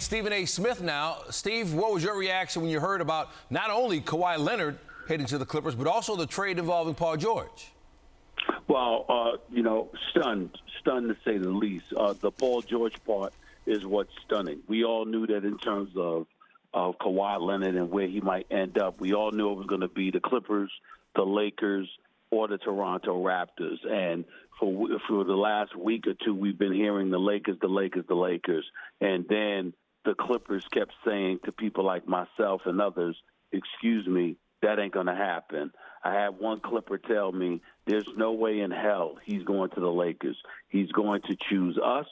Stephen A. Smith now. Steve, what was your reaction when you heard about not only Kawhi Leonard heading to the Clippers, but also the trade involving Paul George? Well, stunned to say the least. The Paul George part is what's stunning. We all knew that in terms of Kawhi Leonard and where he might end up. We all knew it was going to be the Clippers, the Lakers, or the Toronto Raptors. And for the last week or two, we've been hearing the Lakers. And then the Clippers kept saying to people like myself and others, excuse me, that ain't going to happen. I had one Clipper tell me there's no way in hell he's going to the Lakers. He's going to choose us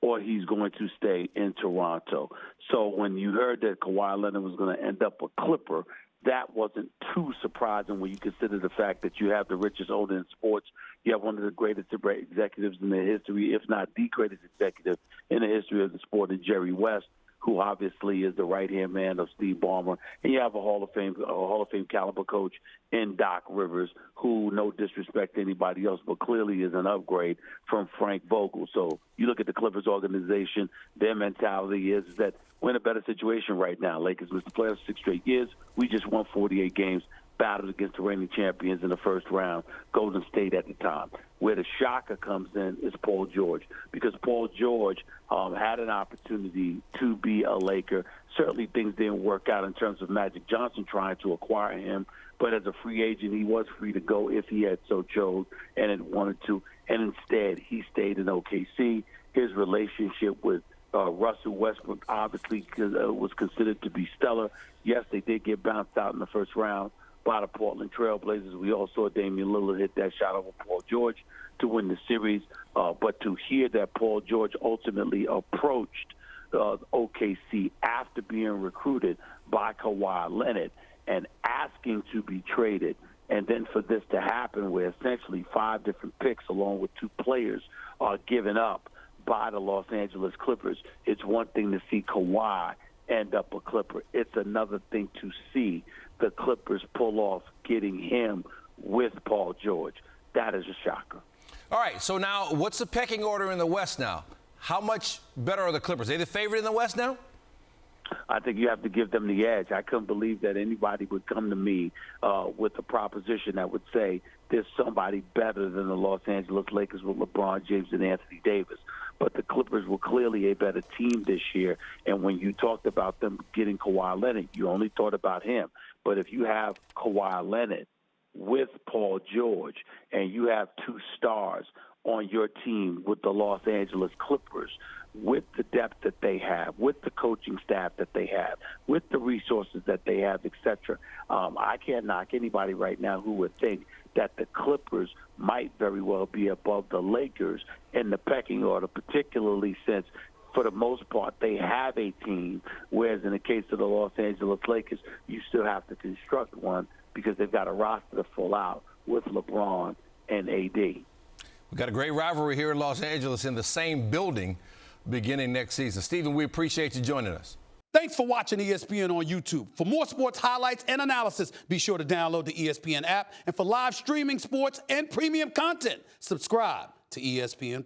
or he's going to stay in Toronto. So when you heard that Kawhi Leonard was going to end up a Clipper, that wasn't too surprising when you consider the fact that you have the richest owner in sports. You have one of the greatest executives in the history, if not the greatest executive in the history of the sport, in Jerry West, who obviously is the right-hand man of Steve Ballmer. And you have a Hall of Fame caliber coach in Doc Rivers, who, no disrespect to anybody else, but clearly is an upgrade from Frank Vogel. So you look at the Clippers organization, their mentality is that we're in a better situation right now. Lakers missed the playoffs 6 straight years. We just won 48 games, battled against the reigning champions in the first round, Golden State at the time. Where the shocker comes in is Paul George, because Paul George had an opportunity to be a Laker. Certainly things didn't work out in terms of Magic Johnson trying to acquire him, but as a free agent, he was free to go if he had so chose and had wanted to. And instead, he stayed in OKC. His relationship with Russell Westbrook obviously was considered to be stellar. Yes, they did get bounced out in the first round by the Portland Trailblazers. We all saw Damian Lillard hit that shot over Paul George to win the series. But to hear that Paul George ultimately approached OKC after being recruited by Kawhi Leonard and asking to be traded, and then for this to happen where essentially 5 different picks along with 2 players are given up by the Los Angeles Clippers, it's one thing to see Kawhi end up a Clipper. It's another thing to see the Clippers pull off getting him with Paul George. That is a shocker. All right, so now what's the pecking order in the West now? How much better are the Clippers? Are they the favorite in the West now? I think you have to give them the edge. I couldn't believe that anybody would come to me with a proposition that would say there's somebody better than the Los Angeles Lakers with LeBron James and Anthony Davis. But the Clippers were clearly a better team this year. And when you talked about them getting Kawhi Leonard, you only thought about him. But if you have Kawhi Leonard with Paul George and you have 2 stars on your team with the Los Angeles Clippers, with the depth that they have, with the coaching staff that they have, with the resources that they have, etc., I can't knock anybody right now who would think that the Clippers might very well be above the Lakers in the pecking order, particularly since, for the most part, they have a team, whereas in the case of the Los Angeles Lakers, you still have to construct one because they've got a roster to fill out with LeBron and AD. We've got a great rivalry here in Los Angeles in the same building beginning next season. Stephen, we appreciate you joining us. Thanks for watching ESPN on YouTube. For more sports highlights and analysis, be sure to download the ESPN app. And for live streaming sports and premium content, subscribe to ESPN+.